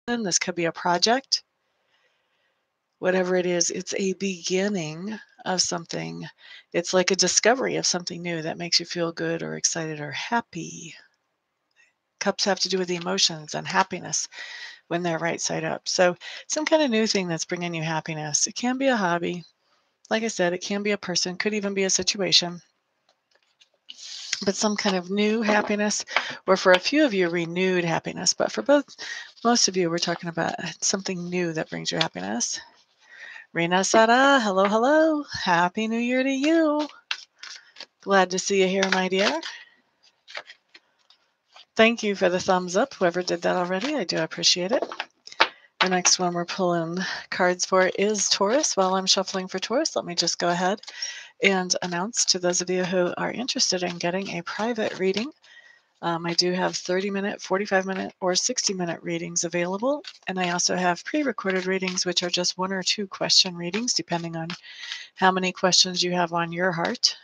This could be a project. Whatever it is, it's a beginning of something. It's like a discovery of something new that makes you feel good or excited or happy. Cups have to do with the emotions and happiness when they're right side up. So some kind of new thing that's bringing you happiness. It can be a hobby. Like I said, it can be a person, could even be a situation. But some kind of new happiness, or for a few of you, renewed happiness. But for most of you, we're talking about something new that brings you happiness. Rena Sara, hello, hello. Happy New Year to you. Glad to see you here, my dear. Thank you for the thumbs up, whoever did that already. I do appreciate it. The next one we're pulling cards for is Taurus. While I'm shuffling for Taurus, let me just go ahead and announce to those of you who are interested in getting a private reading. I do have 30-minute, 45-minute, or 60-minute readings available. And I also have pre-recorded readings, which are just 1 or 2 question readings, depending on how many questions you have on your heart.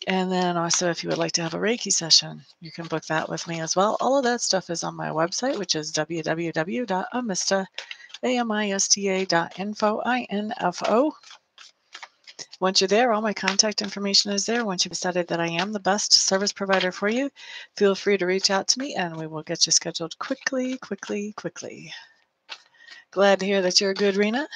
And then also, if you would like to have a Reiki session, you can book that with me as well. All of that stuff is on my website, which is www.amista.info. Once you're there, all my contact information is there. Once you've decided that I am the best service provider for you, feel free to reach out to me and we will get you scheduled quickly. Glad to hear that you're good, Rena.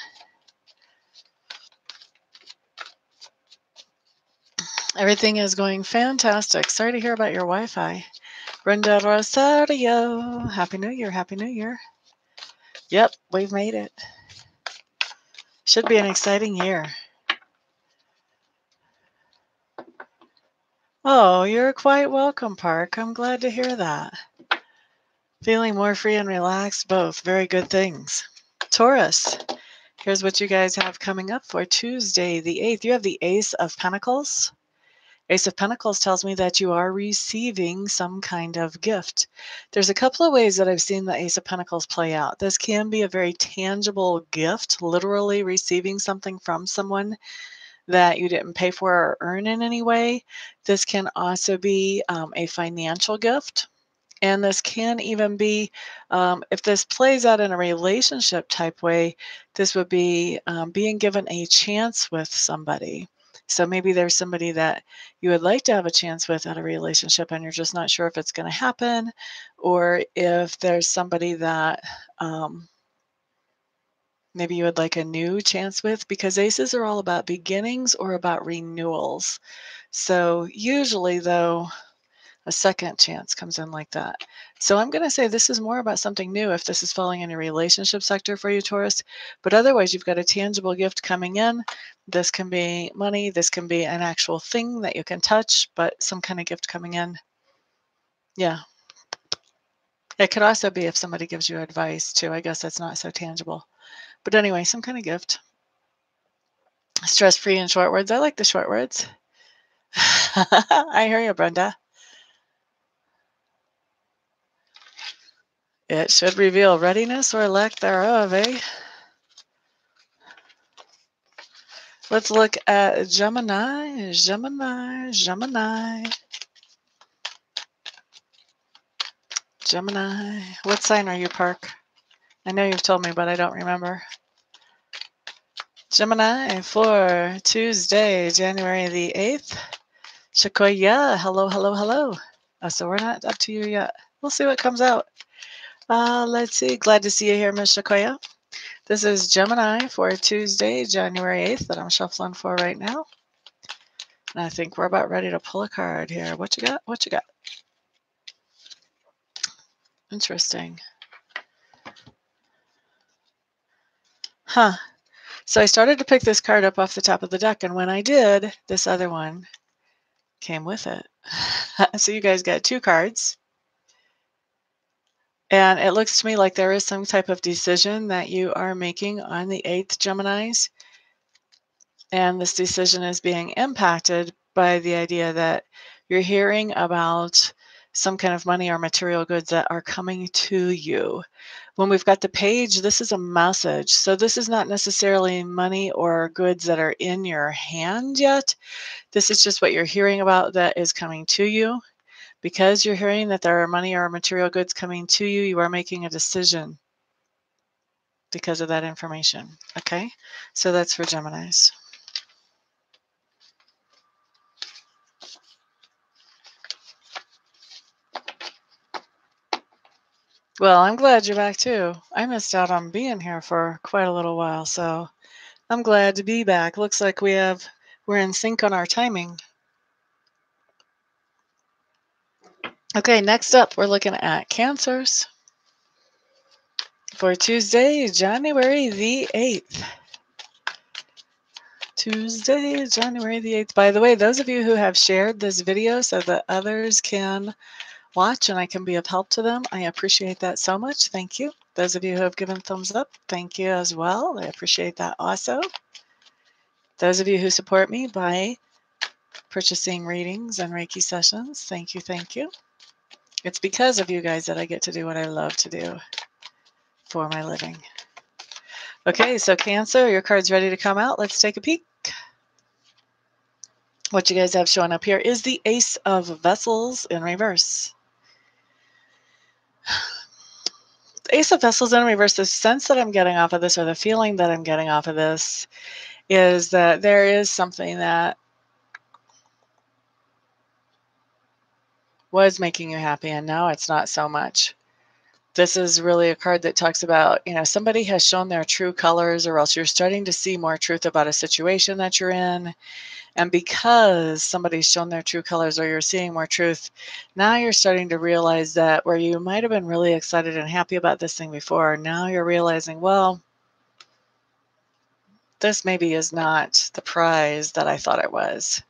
Everything is going fantastic. Sorry to hear about your Wi-Fi. Brenda Rosario, Happy New Year, Happy New Year. Yep, we've made it. Should be an exciting year. Oh, you're quite welcome, Park. I'm glad to hear that. Feeling more free and relaxed, both very good things. Taurus, here's what you guys have coming up for Tuesday, the 8th. You have the Ace of Pentacles. Ace of Pentacles tells me that you are receiving some kind of gift. There's a couple of ways that I've seen the Ace of Pentacles play out. This can be a very tangible gift, literally receiving something from someone that you didn't pay for or earn in any way. This can also be a financial gift. And this can even be, if this plays out in a relationship type way, this would be being given a chance with somebody. So maybe there's somebody that you would like to have a chance with at a relationship and you're just not sure if it's going to happen, or if there's somebody that maybe you would like a new chance with, because aces are all about beginnings or about renewals. So usually, though, a second chance comes in like that. So I'm going to say this is more about something new if this is falling in a relationship sector for you, Taurus. But otherwise, you've got a tangible gift coming in. This can be money. This can be an actual thing that you can touch, but some kind of gift coming in. Yeah. It could also be if somebody gives you advice, too. I guess that's not so tangible. But anyway, some kind of gift. Stress-free and short words. I like the short words. I hear you, Brenda. It should reveal readiness or lack thereof, eh? Let's look at Gemini. Gemini. What sign are you, Park? I know you've told me, but I don't remember. Gemini for Tuesday, January the 8th. Shakoya, hello. Oh, so we're not up to you yet. We'll see what comes out. Let's see. Glad to see you here, Miss Shakoya. This is Gemini for Tuesday, January 8th that I'm shuffling for right now. And I think we're about ready to pull a card here. What you got? Interesting. Huh. So I started to pick this card up off the top of the deck, and when I did, this other one came with it. So you guys got 2 cards. And it looks to me like there is some type of decision that you are making on the 8th, Geminis. And this decision is being impacted by the idea that you're hearing about some kind of money or material goods that are coming to you. When we've got the page, this is a message. So this is not necessarily money or goods that are in your hand yet. This is just what you're hearing about that is coming to you. Because you're hearing that there are money or material goods coming to you, you are making a decision. because of that information. Okay, so that's for Geminis. Well, I'm glad you're back too. I missed out on being here for quite a little while, so I'm glad to be back. Looks like we're in sync on our timing. Okay, next up, we're looking at Cancers for Tuesday, January the 8th. Tuesday, January the 8th. By the way, those of you who have shared this video so that others can watch and I can be of help to them, I appreciate that so much. Thank you. Those of you who have given thumbs up, thank you as well. I appreciate that also. Those of you who support me by purchasing readings and Reiki sessions, thank you, thank you. It's because of you guys that I get to do what I love to do for my living. Okay, so Cancer, your card's ready to come out. Let's take a peek. What you guys have showing up here is the Ace of Vessels in reverse. The Ace of Vessels in reverse, the sense that I'm getting off of this, or the feeling that I'm getting off of this, is that there is something that was making you happy and now it's not so much. This is really a card that talks about, somebody has shown their true colors, or else you're starting to see more truth about a situation that you're in. And because somebody's shown their true colors, or you're seeing more truth, now you're starting to realize that where you might have been really excited and happy about this thing before, now you're realizing, well, this maybe is not the prize that I thought it was.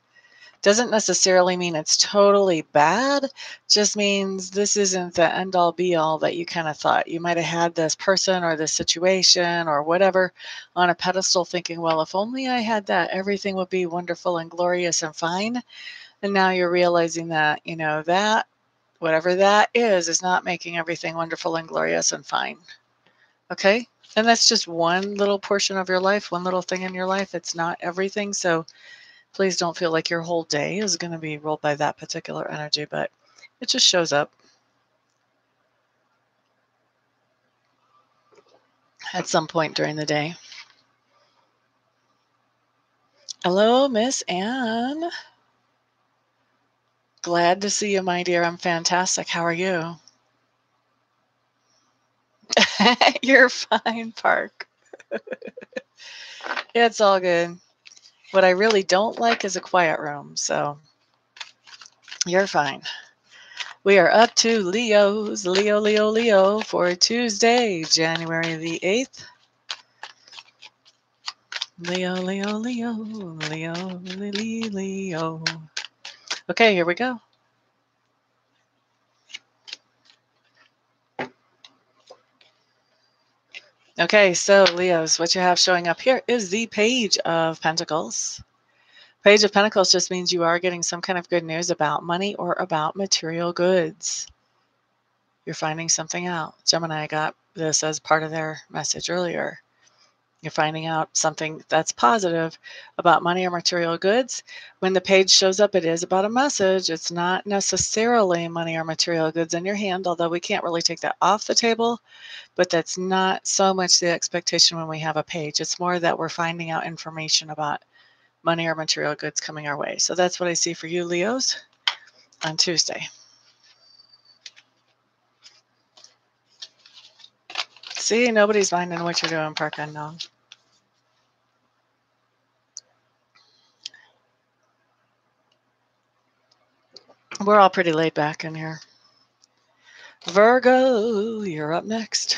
Doesn't necessarily mean it's totally bad, just means this isn't the end-all be-all that you kind of thought. You might have had this person or this situation or whatever on a pedestal thinking, well, if only I had that, everything would be wonderful and glorious and fine. And now you're realizing that, that whatever that is not making everything wonderful and glorious and fine. Okay? And that's just one little portion of your life, one little thing in your life. It's not everything. So please don't feel like your whole day is going to be ruled by that particular energy, but it just shows up at some point during the day. Hello, Miss Anne. Glad to see you, my dear. I'm fantastic. How are you? You're fine, Park. It's all good. What I really don't like is a quiet room, so you're fine. We are up to Leo's, Leo, for Tuesday, January the 8th. Leo. Okay, here we go. Okay, so Leos, what you have showing up here is the Page of Pentacles. Page of Pentacles just means you are getting some kind of good news about money or about material goods. You're finding something out. Gemini got this as part of their message earlier. You're finding out something that's positive about money or material goods. When the page shows up, it is about a message. It's not necessarily money or material goods in your hand, although we can't really take that off the table. But that's not so much the expectation when we have a page. It's more that we're finding out information about money or material goods coming our way. So that's what I see for you, Leos, on Tuesday. See, nobody's minding what you're doing, Park Unknown. We're all pretty laid back in here. Virgo, you're up next.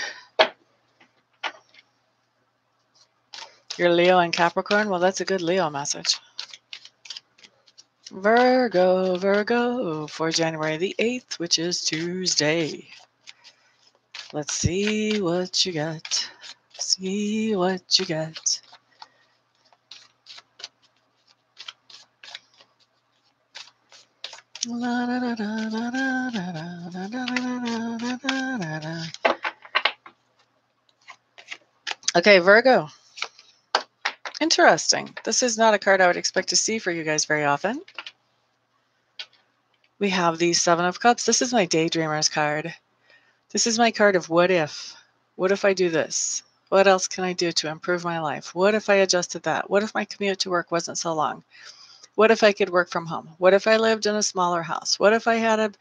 You're Leo and Capricorn? Well, that's a good Leo message. Virgo, for January the 8th, which is Tuesday. Let's see what you got. See what you got. Okay, Virgo. Interesting. This is not a card I would expect to see for you guys very often. We have the Seven of Cups. This is my Daydreamers card. This is my card of what if. What if I do this? What else can I do to improve my life? What if I adjusted that? What if my commute to work wasn't so long? What if I could work from home? What if I lived in a smaller house? What if I had a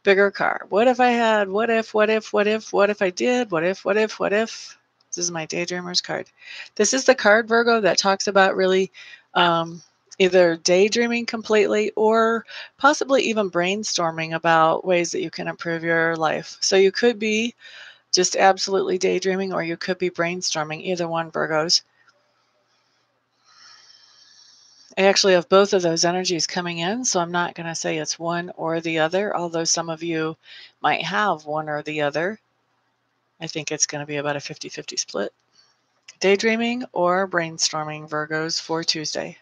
bigger car? What if I had, what if I did, what if? This is my daydreamer's card. This is the card, Virgo, that talks about really either daydreaming completely or possibly even brainstorming about ways that you can improve your life. So you could be just absolutely daydreaming or you could be brainstorming, either one, Virgos. I actually have both of those energies coming in, so I'm not going to say it's one or the other, although some of you might have one or the other. I think it's going to be about a 50-50 split. Daydreaming or brainstorming, Virgos, for Tuesday.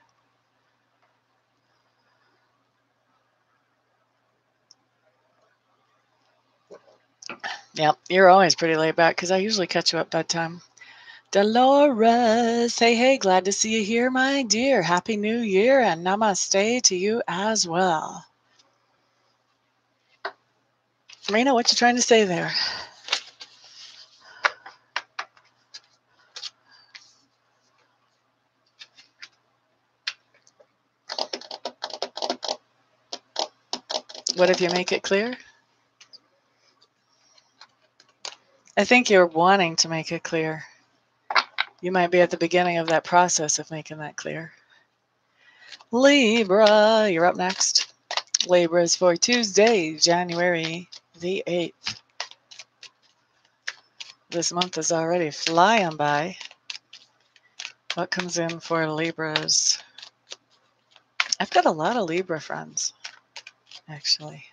Yep, you're always pretty laid back because I usually catch you at bedtime. Dolores, hey, glad to see you here, my dear. Happy New Year and namaste to you as well. Marina, what you trying to say there? What if you make it clear? I think you're wanting to make it clear. You might be at the beginning of that process of making that clear. Libra, you're up next. Libra is for Tuesday, January the 8th. This month is already flying by. What comes in for Libras? I've got a lot of Libra friends, actually.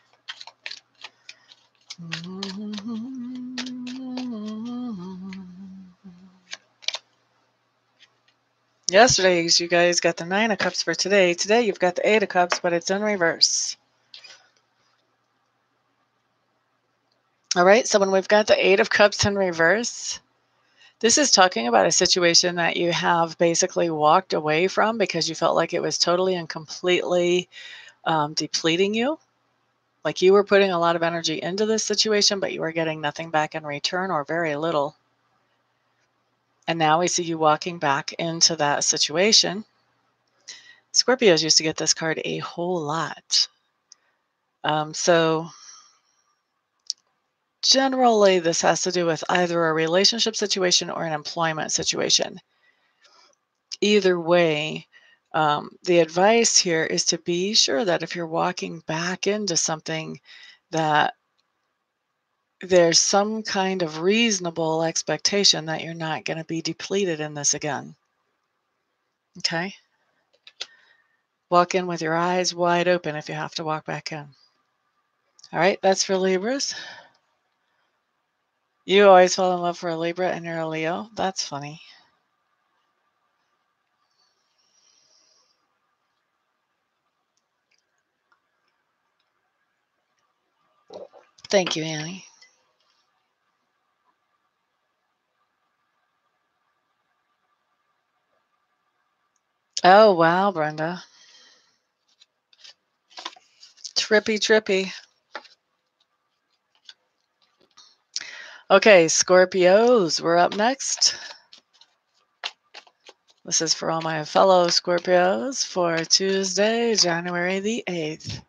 Yesterday, you guys got the 9 of Cups for today. Today, you've got the 8 of Cups, but it's in reverse. All right, so when we've got the 8 of Cups in reverse, this is talking about a situation that you have basically walked away from because you felt like it was totally and completely depleting you. Like you were putting a lot of energy into this situation, but you were getting nothing back in return or very little. And now we see you walking back into that situation. Scorpios used to get this card a whole lot. So generally, this has to do with either a relationship situation or an employment situation. Either way, the advice here is to be sure that if you're walking back into something, that there's some kind of reasonable expectation that you're not going to be depleted in this again. Okay? Walk in with your eyes wide open if you have to walk back in. All right, that's for Libras. You always fall in love for a Libra and you're a Leo. That's funny. Thank you, Annie. Oh, wow, Brenda. Trippy. Okay, Scorpios, we're up next. This is for all my fellow Scorpios for Tuesday, January the 8th.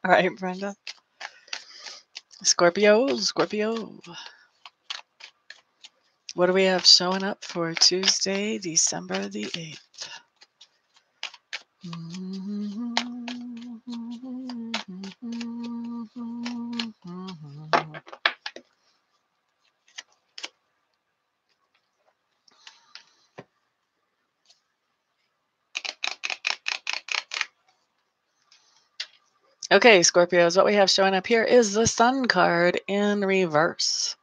All right, Brenda. Scorpio. What do we have showing up for Tuesday, December the 8th? Okay, Scorpios, what we have showing up here is the Sun card in reverse.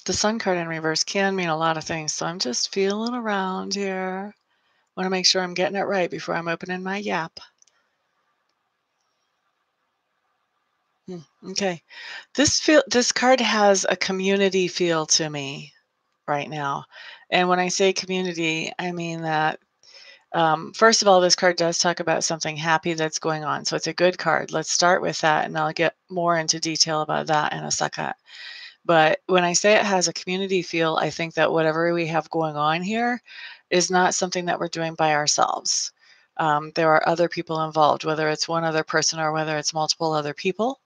The Sun card in reverse can mean a lot of things, so I'm just feeling around here. Want to make sure I'm getting it right before I'm opening my yap. Okay. This card has a community feel to me right now. And when I say community, I mean that First of all, this card does talk about something happy that's going on. So it's a good card. Let's start with that, and I'll get more into detail about that in a second. But when I say it has a community feel, I think that whatever we have going on here is not something that we're doing by ourselves. There are other people involved, whether it's one other person or whether it's multiple other people.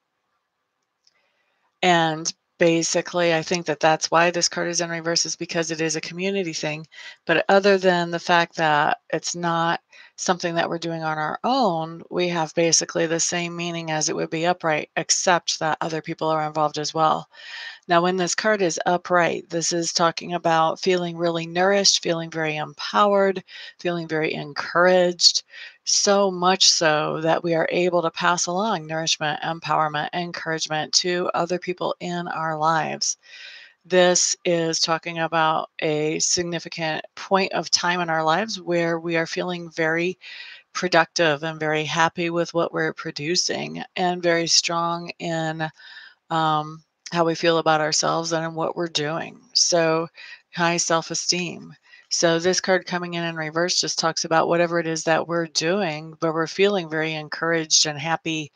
And basically, I think that that's why this card is in reverse, is because it is a community thing. But other than the fact that it's not something that we're doing on our own, we have basically the same meaning as it would be upright, except that other people are involved as well. Now, when this card is upright, this is talking about feeling really nourished, feeling very empowered, feeling very encouraged, so much so that we are able to pass along nourishment, empowerment, encouragement to other people in our lives. This is talking about a significant point of time in our lives where we are feeling very productive and very happy with what we're producing and very strong in um, how we feel about ourselves and in what we're doing. So, high self esteem. So, this card coming in reverse just talks about whatever it is that we're doing, but we're feeling very encouraged and happy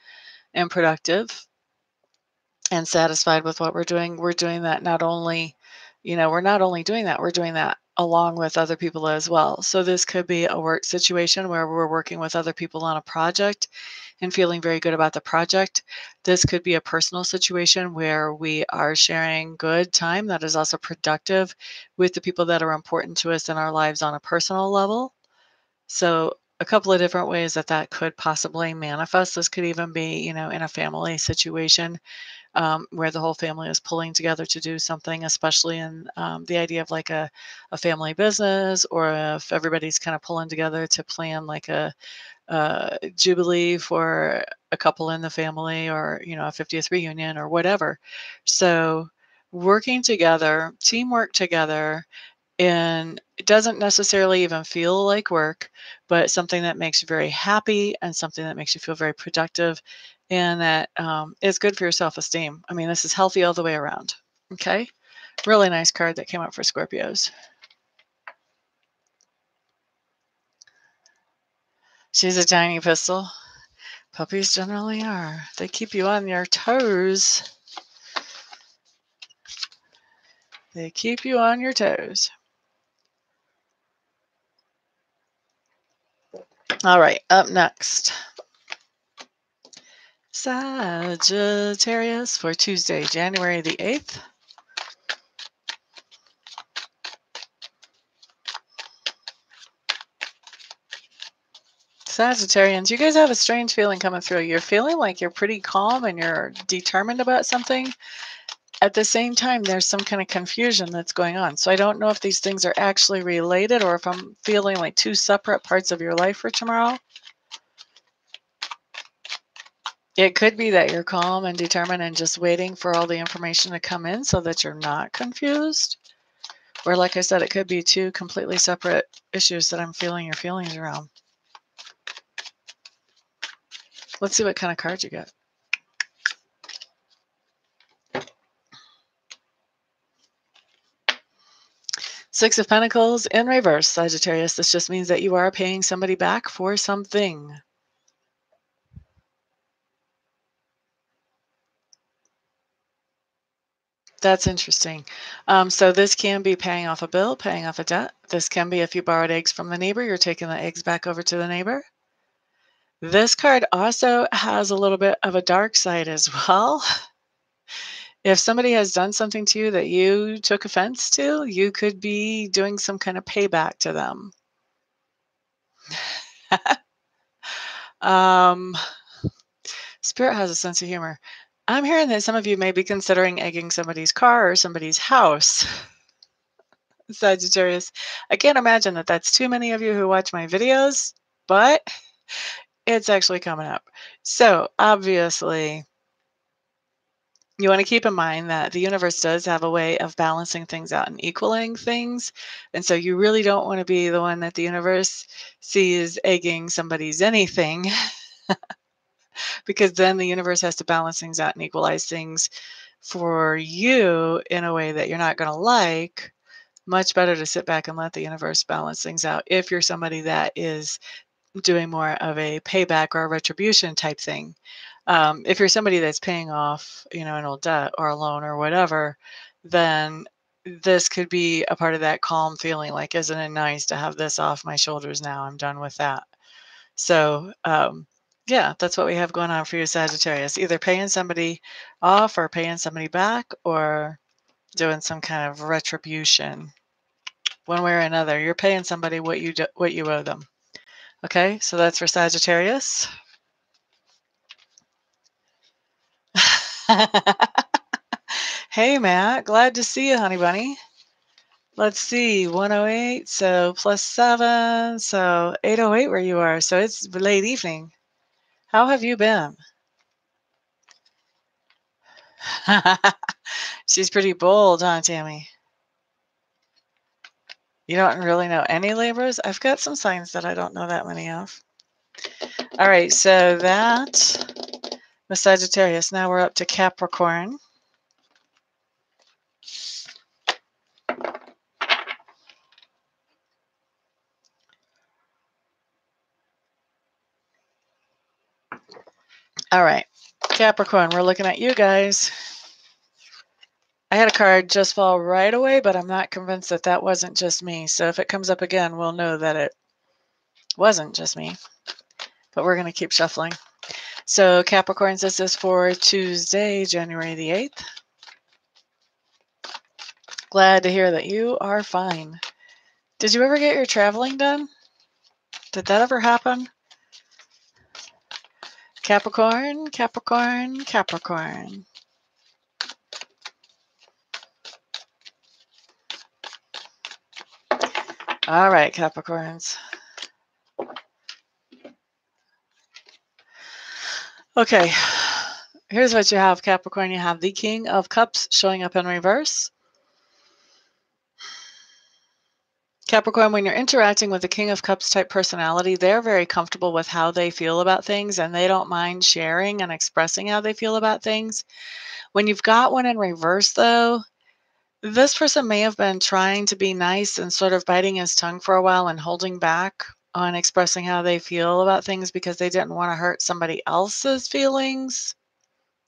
and productive and satisfied with what we're doing. We're doing that not only, we're not only doing that, we're doing that along with other people as well. So, this could be a work situation where we're working with other people on a project and feeling very good about the project. This could be a personal situation where we are sharing good time that is also productive with the people that are important to us in our lives on a personal level. So, a couple of different ways that that could possibly manifest. This could even be, in a family situation where the whole family is pulling together to do something, especially in the idea of like a family business, or if everybody's kind of pulling together to plan like a jubilee for a couple in the family, or a 50th reunion or whatever. So working together, teamwork together, and it doesn't necessarily even feel like work, but something that makes you very happy and something that makes you feel very productive, and that is good for your self-esteem. I mean, this is healthy all the way around. Okay, really nice card that came up for Scorpios. She's a tiny pistol. Puppies generally are. They keep you on your toes. They keep you on your toes. All right, up next. Sagittarius for Tuesday, January the 8th. Sagittarians, you guys have a strange feeling coming through. You're feeling like you're pretty calm and you're determined about something. At the same time, there's some kind of confusion that's going on. So I don't know if these things are actually related or if I'm feeling like two separate parts of your life for tomorrow. It could be that you're calm and determined and just waiting for all the information to come in so that you're not confused. Or like I said, it could be two completely separate issues that I'm feeling your feelings around. Let's see what kind of card you get. Six of Pentacles in reverse, Sagittarius. This just means that you are paying somebody back for something. That's interesting. So this can be paying off a bill, paying off a debt. This can be if you borrowed eggs from the neighbor, you're taking the eggs back over to the neighbor. This card also has a little bit of a dark side as well. If somebody has done something to you that you took offense to, you could be doing some kind of payback to them. Spirit has a sense of humor. I'm hearing that some of you may be considering egging somebody's car or somebody's house. Sagittarius. I can't imagine that that's too many of you who watch my videos, but it's actually coming up. So obviously, you want to keep in mind that the universe does have a way of balancing things out and equaling things. And so you really don't want to be the one that the universe sees egging somebody's anything, because then the universe has to balance things out and equalize things for you in a way that you're not going to like. much better to sit back and let the universe balance things out if you're somebody that is doing more of a payback or a retribution type thing. If you're somebody that's paying off, an old debt or a loan or whatever, then this could be a part of that calm feeling, like, isn't it nice to have this off my shoulders now? I'm done with that. So, yeah, that's what we have going on for you, Sagittarius. Either paying somebody off or paying somebody back or doing some kind of retribution. One way or another, you're paying somebody what you owe them. Okay, so that's for Sagittarius. Hey, Matt, glad to see you, honey bunny. Let's see, 108, so +7, so 808 where you are. So it's late evening. How have you been? She's pretty bold, huh, Tammy? You don't really know any Libras? I've got some signs that I don't know that many of. All right, so that was Sagittarius. Now we're up to Capricorn. All right, Capricorn, we're looking at you guys. I had a card just fall right away, but I'm not convinced that that wasn't just me. So if it comes up again, we'll know that it wasn't just me. But we're going to keep shuffling. So Capricorns, this is for Tuesday, January the 8th. Glad to hear that you are fine. Did you ever get your traveling done? Did that ever happen? Capricorn, Capricorn, Capricorn. All right, Capricorns. Okay, here's what you have, Capricorn. You have the King of Cups showing up in reverse. Capricorn, when you're interacting with the King of Cups type personality, they're very comfortable with how they feel about things, and they don't mind sharing and expressing how they feel about things. When you've got one in reverse, though, this person may have been trying to be nice and sort of biting his tongue for a while and holding back on expressing how they feel about things because they didn't want to hurt somebody else's feelings,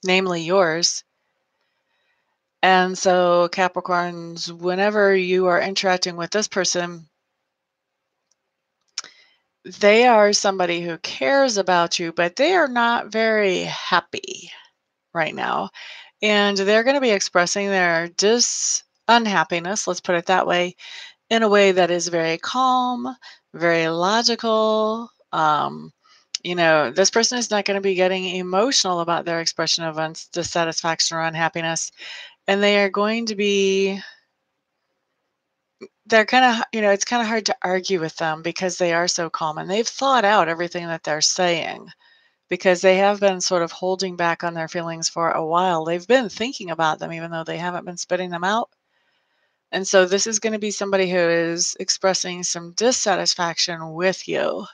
namely yours. And so, Capricorns, whenever you are interacting with this person, they are somebody who cares about you, but they are not very happy right now. And they're going to be expressing their unhappiness, let's put it that way, in a way that is very calm, very logical. This person is not going to be getting emotional about their expression of dissatisfaction or unhappiness. And they are going to be, they're kind of, it's kind of hard to argue with them because they are so calm and they've thought out everything that they're saying because they have been sort of holding back on their feelings for a while. They've been thinking about them even though they haven't been spitting them out. And so this is going to be somebody who is expressing some dissatisfaction with you.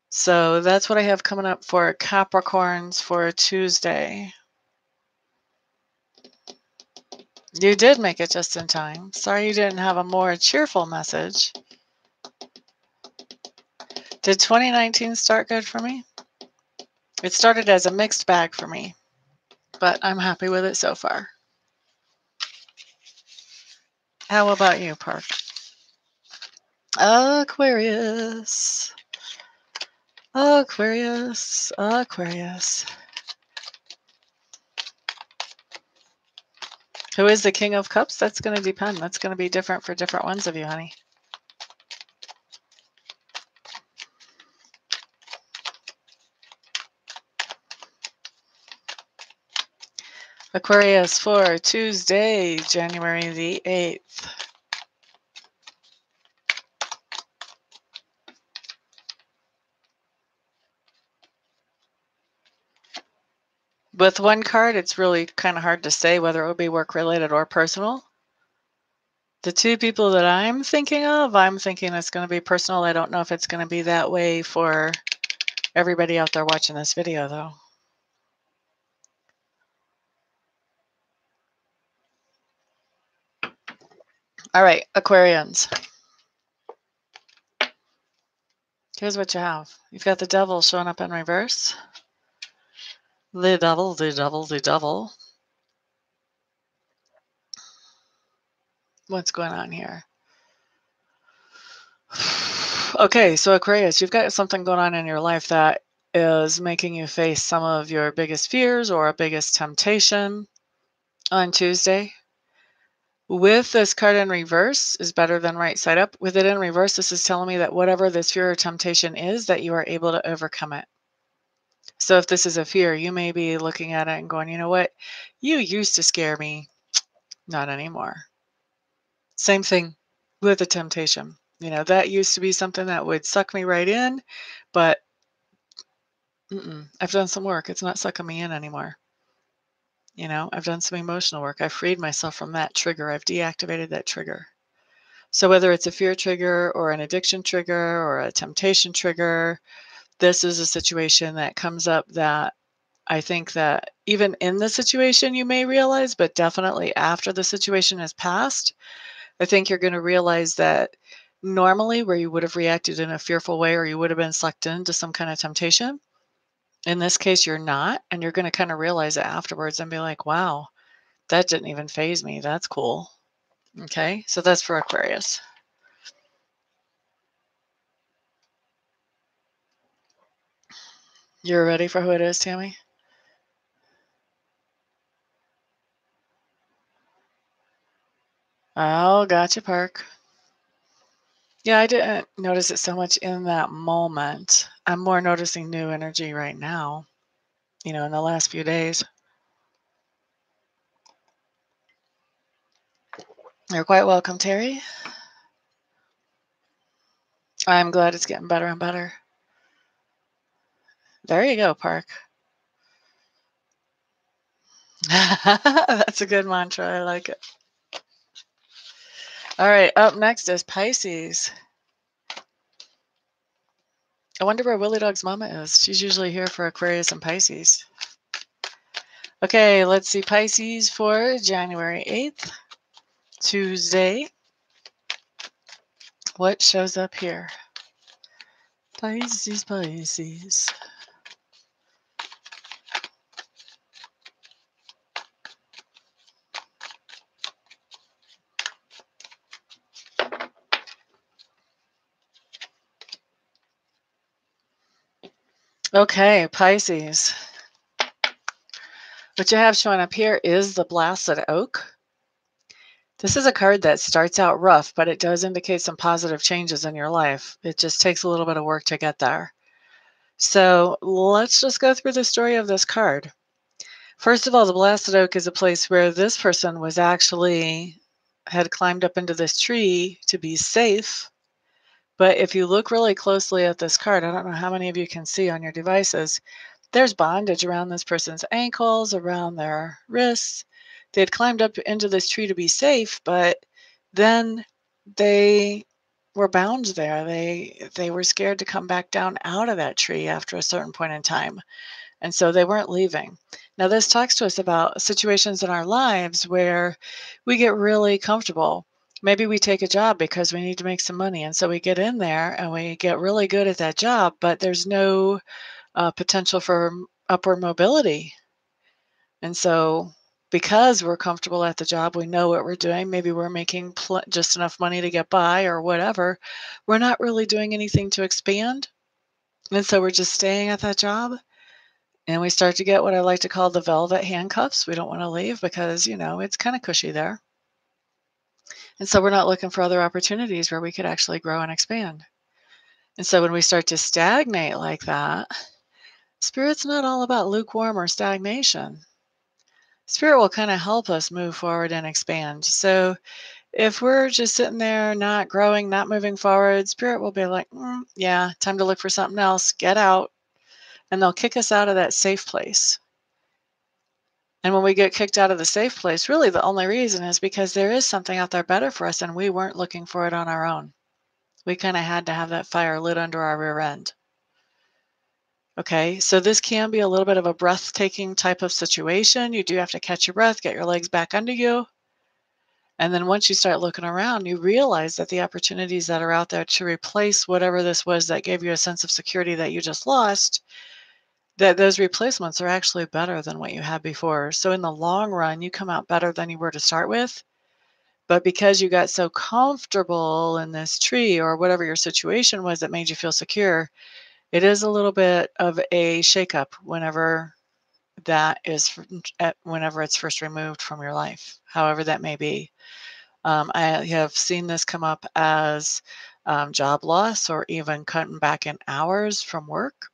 So that's what I have coming up for Capricorns for Tuesday. You did make it just in time. Sorry you didn't have a more cheerful message. Did 2019 start good for me? It started as a mixed bag for me, but I'm happy with it so far. How about you, Park? Aquarius. Aquarius. Aquarius. Who is the King of Cups? That's going to depend. That's going to be different for different ones of you, honey. Aquarius for Tuesday, January the 8th. With one card, it's really kind of hard to say whether it would be work-related or personal. The two people that I'm thinking it's going to be personal. I don't know if it's going to be that way for everybody out there watching this video, though. All right, Aquarians. Here's what you have. You've got the devil showing up in reverse. The devil, the devil, the devil. What's going on here? Okay, so Aquarius, you've got something going on in your life that is making you face some of your biggest fears or biggest temptation on Tuesday. With this card in reverse is better than right side up. With it in reverse, this is telling me that whatever this fear or temptation is, that you are able to overcome it. So if this is a fear, you may be looking at it and going, you know what? You used to scare me. Not anymore. Same thing with the temptation. You know, that used to be something that would suck me right in, but I've done some work. It's not sucking me in anymore. You know, I've done some emotional work. I've freed myself from that trigger. I've deactivated that trigger. So whether it's a fear trigger or an addiction trigger or a temptation trigger, this is a situation that comes up that I think that even in the situation you may realize, but definitely after the situation has passed, I think you're going to realize that normally where you would have reacted in a fearful way or you would have been sucked into some kind of temptation, in this case, you're not. And you're going to kind of realize it afterwards and be like, wow, that didn't even faze me. That's cool. Okay. So that's for Aquarius. You're ready for who it is, Tammy? Oh, gotcha, Park. Yeah, I didn't notice it so much in that moment. I'm more noticing new energy right now, you know, in the last few days. You're quite welcome, Terry. I'm glad it's getting better and better. There you go, Park. That's a good mantra. I like it. All right, up next is Pisces. I wonder where Willie Dog's mama is. She's usually here for Aquarius and Pisces. Okay, let's see Pisces for January 8th, Tuesday. What shows up here? Pisces, Pisces. Okay, Pisces. What you have showing up here is the Blasted Oak. This is a card that starts out rough, but it does indicate some positive changes in your life. It just takes a little bit of work to get there. So let's just go through the story of this card. First of all, the Blasted Oak is a place where this person was actually had climbed up into this tree to be safe. But if you look really closely at this card, I don't know how many of you can see on your devices, there's bondage around this person's ankles, around their wrists. They had climbed up into this tree to be safe, but then they were bound there. They were scared to come back down out of that tree after a certain point in time. And so they weren't leaving. Now, this talks to us about situations in our lives where we get really comfortable. Maybe we take a job because we need to make some money. And so we get in there and we get really good at that job, but there's no potential for upward mobility. And so because we're comfortable at the job, we know what we're doing. Maybe we're making just enough money to get by or whatever. We're not really doing anything to expand. And so we're just staying at that job. And we start to get what I like to call the velvet handcuffs. We don't want to leave because, you know, it's kind of cushy there. And so we're not looking for other opportunities where we could actually grow and expand. And so when we start to stagnate like that, Spirit's not all about lukewarm or stagnation. Spirit will kind of help us move forward and expand. So if we're just sitting there, not growing, not moving forward, Spirit will be like, yeah, time to look for something else, get out. And they'll kick us out of that safe place. And when we get kicked out of the safe place, really the only reason is because there is something out there better for us and we weren't looking for it on our own. We kind of had to have that fire lit under our rear end. Okay, so this can be a little bit of a breathtaking type of situation. You do have to catch your breath, get your legs back under you, And then once you start looking around, you realize that the opportunities that are out there to replace whatever this was that gave you a sense of security that you just lost, that those replacements are actually better than what you had before. So in the long run, you come out better than you were to start with. But because you got so comfortable in this tree or whatever your situation was that made you feel secure, it is a little bit of a shakeup whenever whenever it's first removed from your life, however that may be. I have seen this come up as job loss or even cutting back in hours from work.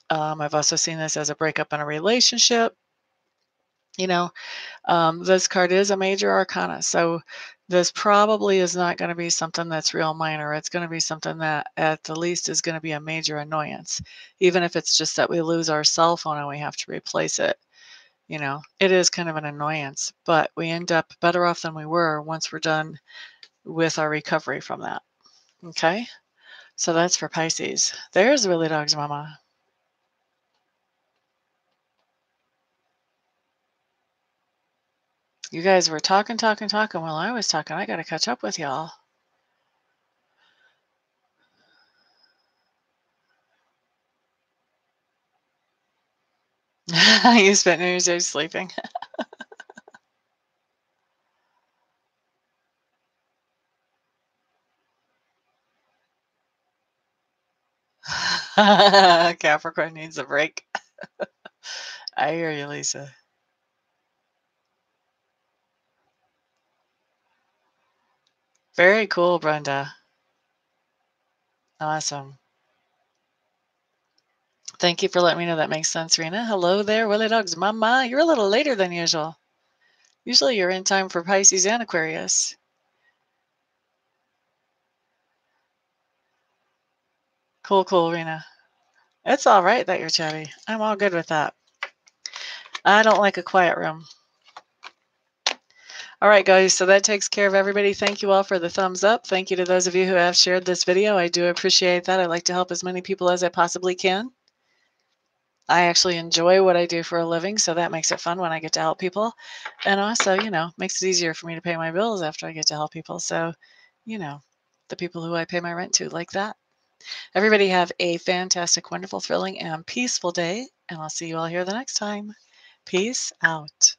I've also seen this as a breakup in a relationship. You know, this card is a major arcana, so this probably is not going to be something that's real minor. It's going to be something that at the least is going to be a major annoyance, even if it's just that we lose our cell phone and we have to replace it. It is kind of an annoyance, but we end up better off than we were once we're done with our recovery from that. Okay? So that's for Pisces. There's Willie Dog's mama. You guys were talking while I was talking. I got to catch up with y'all. You spent New Year's Day sleeping. Capricorn needs a break. I hear you, Lisa. Very cool, Brenda. Awesome. Thank you for letting me know that makes sense, Rena. Hello there, Willie Dogs mama. You're a little later than usual. Usually you're in time for Pisces and Aquarius. Cool, Rena. It's all right that you're chatty. I'm all good with that. I don't like a quiet room. All right, guys, so that takes care of everybody. Thank you all for the thumbs up. Thank you to those of you who have shared this video. I do appreciate that. I like to help as many people as I possibly can. I actually enjoy what I do for a living, so that makes it fun when I get to help people. And also, makes it easier for me to pay my bills after I get to help people. So, the people who I pay my rent to like that. Everybody have a fantastic, wonderful, thrilling, and peaceful day, and I'll see you all here the next time. Peace out.